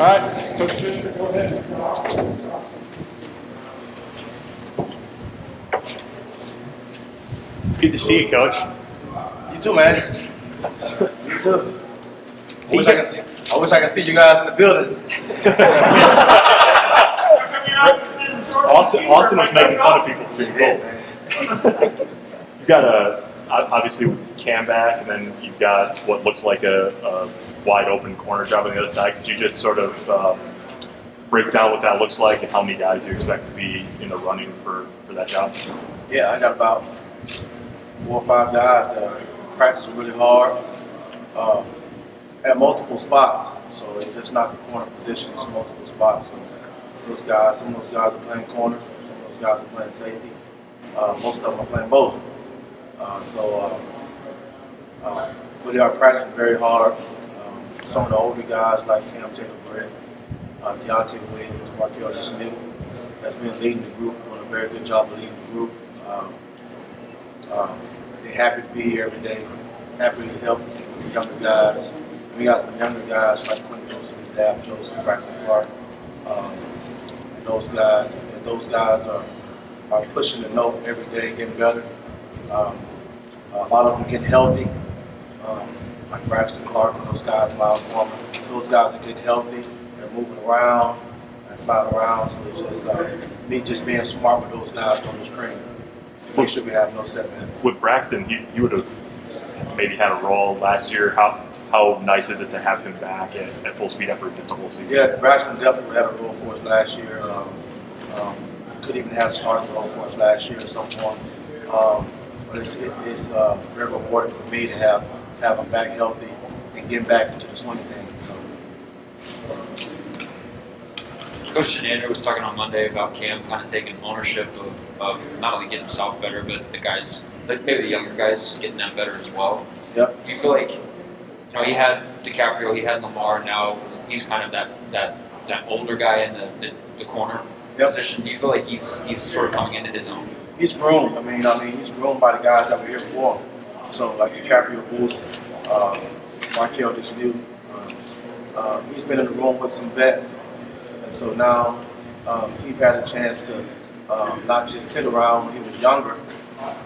right, Coach Fisher, go ahead. It's good to see you, Coach. You too, man. You too. I wish I could see you guys in the building. Austin was making fun of people for being cold. You've got obviously Cam back, and then you've got what looks like a wide open corner job on the other side. Could you just sort of break down what that looks like and how many guys you expect to be in the running for that job? Yeah, I got about 4 or 5 guys that are practicing really hard at multiple spots. So it's just not the corner position; it's multiple spots. So some of those guys are playing corner, some of those guys are playing safety. Most of them are playing both. But they are practicing very hard. Some of the older guys like Cam Taylor-Britt, Deonte Williams, Markell that's been leading the group, doing a very good job of leading the group. They're happy to be here every day, happy to help the younger guys. We got some younger guys like Quentin Thompson, Dab Joseph, Braxton Clark. Those guys are pushing the note every day, getting better. A lot of them getting healthy, like Braxton Clark and those guys, Miles Foreman. Those guys are getting healthy. They're moving around and flying around. So it's just me just being smart with those guys on the screen. Make sure we have no setbacks. With Braxton, you would have maybe had a role last year. How nice is it to have him back at full speed after just a whole season? Yeah, Braxton definitely had a role for us last year. Could even have a starting role for us last year at some point. But it's very rewarding for me to have him back healthy and get back into the swing of things. So. Coach Shenander was talking on Monday about Cam kind of taking ownership of not only getting himself better, but the guys, like maybe the younger guys, getting them better as well. Yep. Do you feel like, he had DiCaprio, he had Lamar, now he's kind of that older guy in the corner position. Do you feel like he's sort of coming into his own? He's grown. I mean, he's grown by the guys that were here before him. So like DiCaprio, Markell just new. He's been in the room with some vets, and so now he's had a chance to not just sit around when he was younger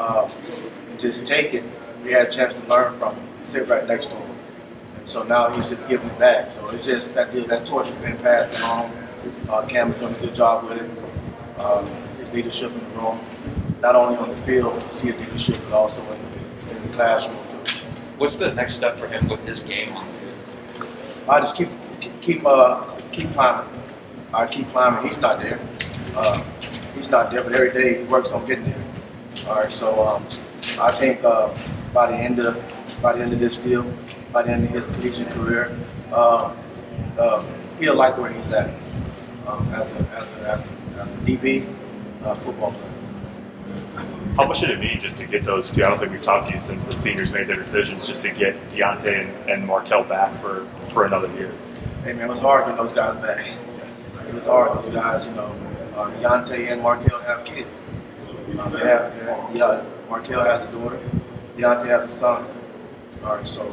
and just take it. We had a chance to learn from him and sit right next to him. And so now he's just giving it back. So it's just that torch has been passed along. Cam has done a good job with it. His leadership in the room, not only on the field, to see his leadership, but also in the classroom too. What's the next step for him with his game on the field? I just keep climbing. I keep climbing. He's not there. But every day he works on getting there. All right. So I think by the end of this deal, by the end of his collegiate career, he'll like where he's at as a DB football player. How much did it mean just to get those two? I don't think we've talked to you since the seniors made their decisions, just to get Deonte and Markell back for another year. Hey man, it was hard getting those guys back. It was hard. Those guys, Deonte and Markell have kids. Markell has a daughter. Deonte has a son. All right, so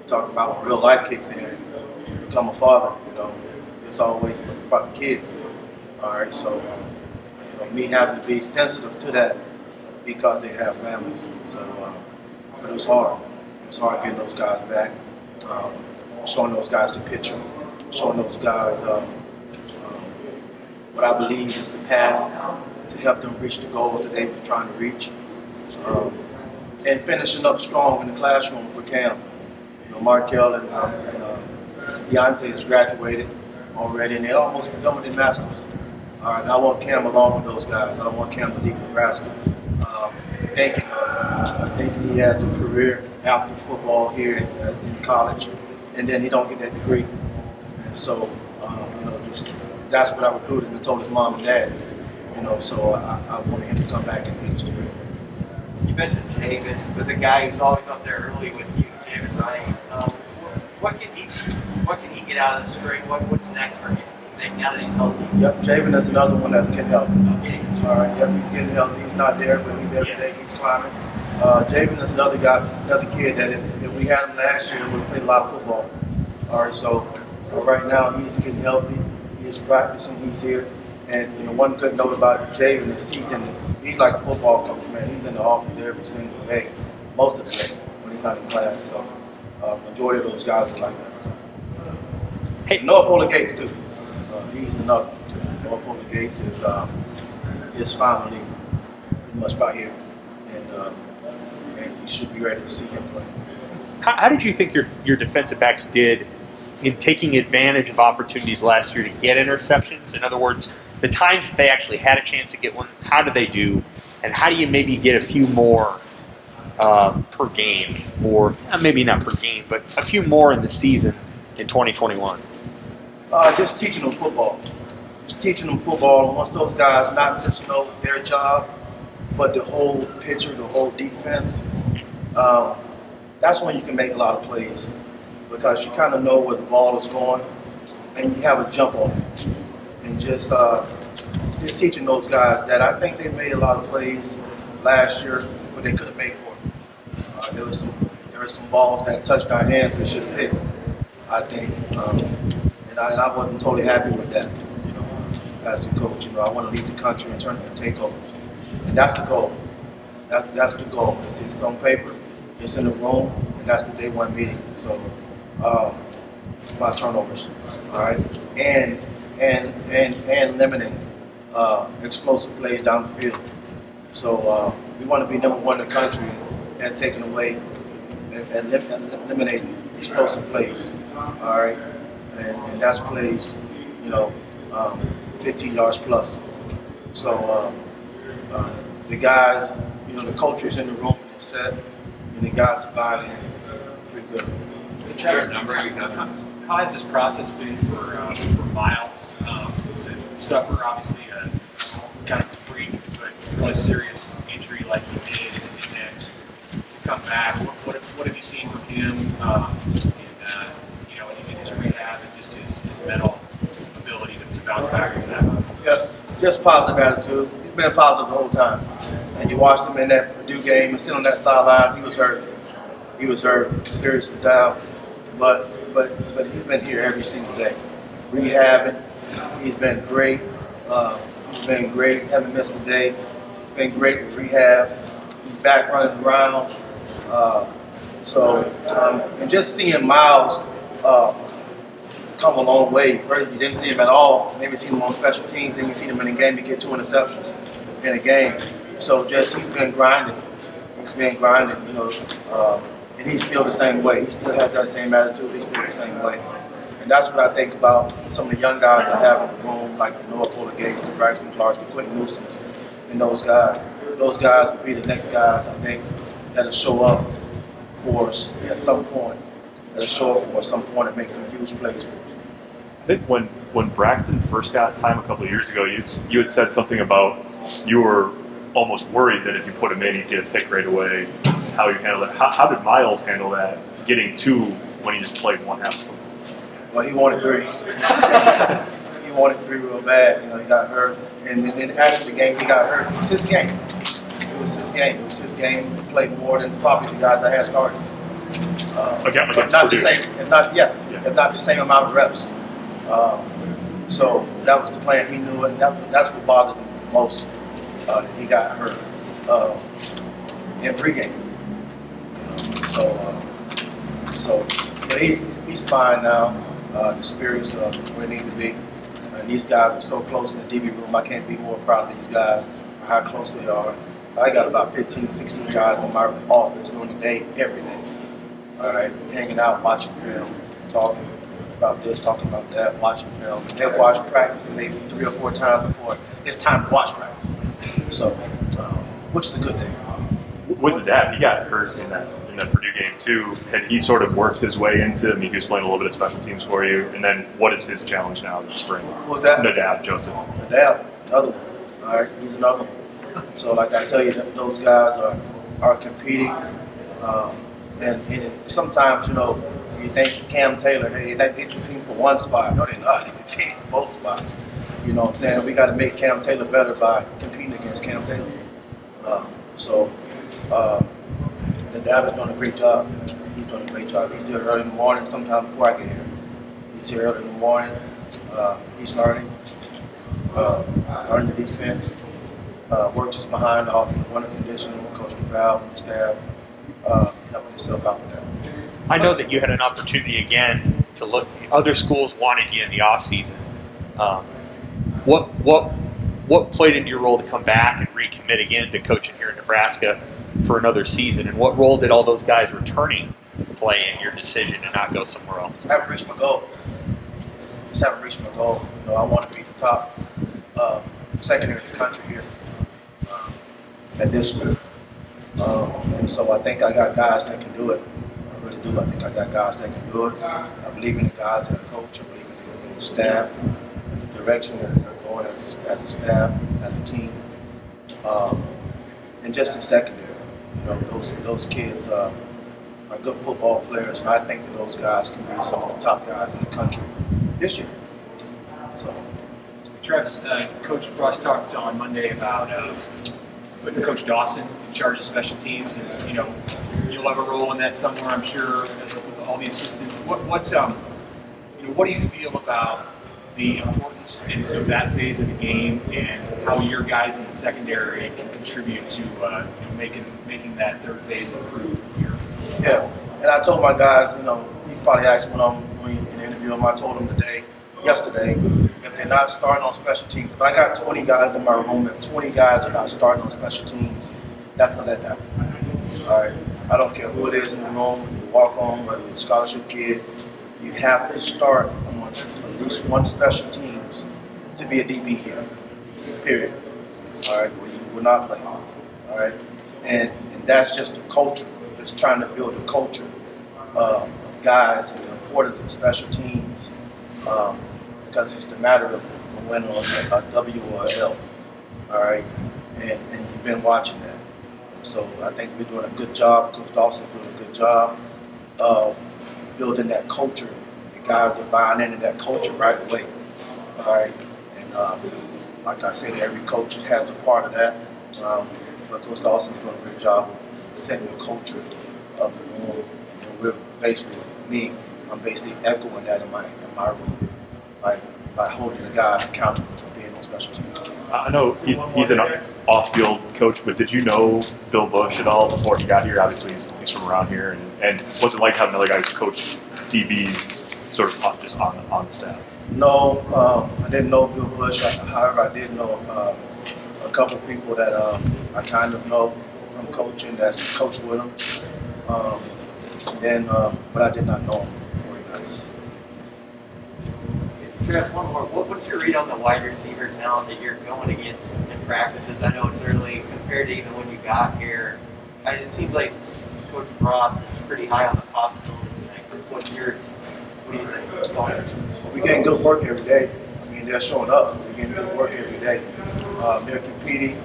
talk about when real life kicks in, you become a father. It's always about the kids. All right, so me having to be sensitive to that because they have families. So, but it was hard. It was hard getting those guys back, showing those guys the picture, showing those guys what I believe is the path to help them reach the goals that they were trying to reach, and finishing up strong in the classroom for Cam. Markell and Deonte has graduated already, and they're almost done with their masters. All right, and I want Cam along with those guys. I don't want Cam to leave Nebraska thinking he has a career after football here in college, and then he don't get that degree. And so, just that's what I recruited and told his mom and dad. So I wanted him to come back and get his degree. You mentioned David was a guy who's always up there early with you, David Ryan. What can he get out of the spring? What's next for him? Now that he's healthy. Yep, Javen is another one that's getting healthy. Okay. All right, yep, he's getting healthy. He's not there, but he's every day he's climbing. Javen is another kid that if we had him last year, we would have played a lot of football. All right, so Right now, he's getting healthy. He's practicing. He's here. And one good note about Javen is he's like a football coach, man. He's in the office every single day, most of the day when he's not in class. So, majority of those guys are like that. So. Hey, Noah Polar Gates too. He's another. Noah Polar Gates is finally pretty much about here, and you should be ready to see him play. how did you think your defensive backs did in taking advantage of opportunities last year to get interceptions? In other words, the times they actually had a chance to get one, how did they do? And how do you maybe get a few more per game, or maybe not per game, but a few more in the season in 2021? Just teaching them football. Just teaching them football. And once those guys not just know their job, but the whole picture, the whole defense, that's when you can make a lot of plays because you kind of know where the ball is going and you have a jump on it. And just teaching those guys that I think they made a lot of plays last year, but they could have made more. There were some balls that touched our hands we should have hit, I think. And I wasn't totally happy with that, as a coach. I want to lead the country and turn it into takeovers. And that's the goal. That's the goal. It's on paper, it's in the room, and that's the day one meeting. So, my turnovers, all right, and limiting explosive plays down the field. So we want to be number one in the country at taking away and eliminating explosive plays, all right, and that's plays, 15 yards plus. So the guys, the coaches in the room and set, and the guys are buying in pretty good. Is there a number you have? How has this process been for Miles to suffer, obviously, a kind of freak but really serious injury like he did, and then to come back? What have you seen from him in his rehab and just his mental ability to bounce back from that? Yeah, just positive attitude. He's been positive the whole time. And you watched him in that Purdue game and sit on that sideline. He was hurt. Spirits were down. But he's been here every single day, rehabbing. He's been great. Haven't missed a day. Been great with rehab. He's back running around. And just seeing Miles come a long way. First, you didn't see him at all. Maybe seen him on special teams. Then you seen him in a game to get 2 interceptions in a game. So he's been grinding. And he's still the same way. He still has that same attitude. He's still the same way. And that's what I think about some of the young guys I have in the room, like the Noah Polar Gates, the Braxton Clarks, the Quentin Newsoms, and those guys. Those guys will be the next guys, I think, that'll show up for us at some point. And make some huge plays for us. I think when Braxton first got time a couple of years ago, you had said something about you were almost worried that if you put him in, he'd get a pick right away. How you handle that? How did Miles handle that? Getting 2 when he just played one half. Well, he wanted 3. He wanted 3 real bad. He got hurt, and then after the game, he got hurt. It was his game. It was his game to play more than probably the guys that had started. Again, but not the same. If not the same amount of reps. So that was the plan. He knew it. That's what bothered him the most. That he got hurt in pregame. But he's fine now. The spirits are where they need to be. And these guys are so close in the DB room. I can't be more proud of these guys or how close they are. I got about 15, 16 guys in my office during the day, every day. All right, hanging out, watching film, talking about this, talking about that, watching film. They'll watch practice maybe 3 or 4 times before it's time to watch practice. So, which is a good thing. With that, he got hurt in that Purdue game too. Had he sort of worked his way into? I mean, he was playing a little bit of special teams for you. And then, what is his challenge now this spring? What's that? Nadab Joseph. Nadab, another one. All right, he's another one. So, like I tell you, those guys are competing. And sometimes, you think Cam Taylor, hey, they're competing for one spot. No, they're not. They're competing for both spots. You know what I'm saying? We got to make Cam Taylor better by competing against Cam Taylor. Nadab is doing a great job. He's doing a great job. He's here early in the morning, sometime before I get here. He's here early in the morning. He's learning the defense. Work just behind the offensive running conditioning with Coach Val and the staff, helping himself out with that. I know that you had an opportunity again to look. Other schools wanted you in the offseason. What played into your role to come back and recommit again to coaching here in Nebraska for another season? And what role did all those guys returning play in your decision to not go somewhere else? I haven't reached my goal. Just haven't reached my goal. I want to be the top secondary in the country here at this school. And so I think I got guys that can do it. I really do. I think I got guys that can do it. I believe in the guys that are coach. I believe in the staff, and the direction that they're going as a staff, as a team, and just in secondary. Those kids are good football players, and I think that those guys can be some of the top guys in the country this year. So, Travis, Coach Frost talked on Monday about putting Coach Dawson in charge of special teams, and you'll have a role in that somewhere, I'm sure, with all the assistants. What do you feel about the importance of that phase of the game, and how your guys in the secondary can contribute to making that third phase improve here? Yeah, and I told my guys, you probably asked in the interview, I told them yesterday, if they're not starting on special teams, if I got 20 guys in my room, if 20 guys are not starting on special teams, that's a letdown. All right, I don't care who it is in the room, whether you walk on, whether you're a scholarship kid, you have to start on at least one special teams to be a DB here, period. All right, where you will not play. All right, and that's just a culture. Just trying to build a culture of guys and the importance of special teams, because it's the matter of a win or a W or a L. All right, and you've been watching that. And so I think we're doing a good job. Coach Dawson's doing a good job of building that culture. The guys are buying into that culture right away. All right, and like I said, every coach has a part of that. But Coach Dawson's doing a great job of setting the culture of the room. And we're basically, I'm basically echoing that in my room, by holding the guys accountable to being on special teams. I know he's an off-field coach, but did you know Bill Bush at all before he got here? Obviously, he's from around here, and was it like having other guys coach DBs sort of just on the staff? No, I didn't know Bill Bush. However, I did know a couple people that I kind of know from coaching that's coached with him. But I did not know him before he got here. Travis, one more. What's your read on the wide receiver talent that you're going against in practices? I know it's early compared to even when you got here. It seems like Coach Frost is pretty high on the possibilities tonight. What do you think? We're getting good work every day. I mean, they're showing up. We're getting good work every day. They're competing.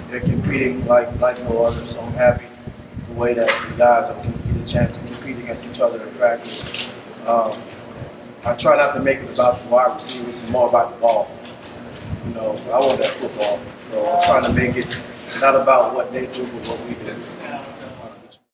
They're competing like no other. So I'm happy the way that the guys are get a chance to compete against each other in practice. I try not to make it about the wide receivers and more about the ball. I want that football. So I'm trying to make it not about what they do, but what we do.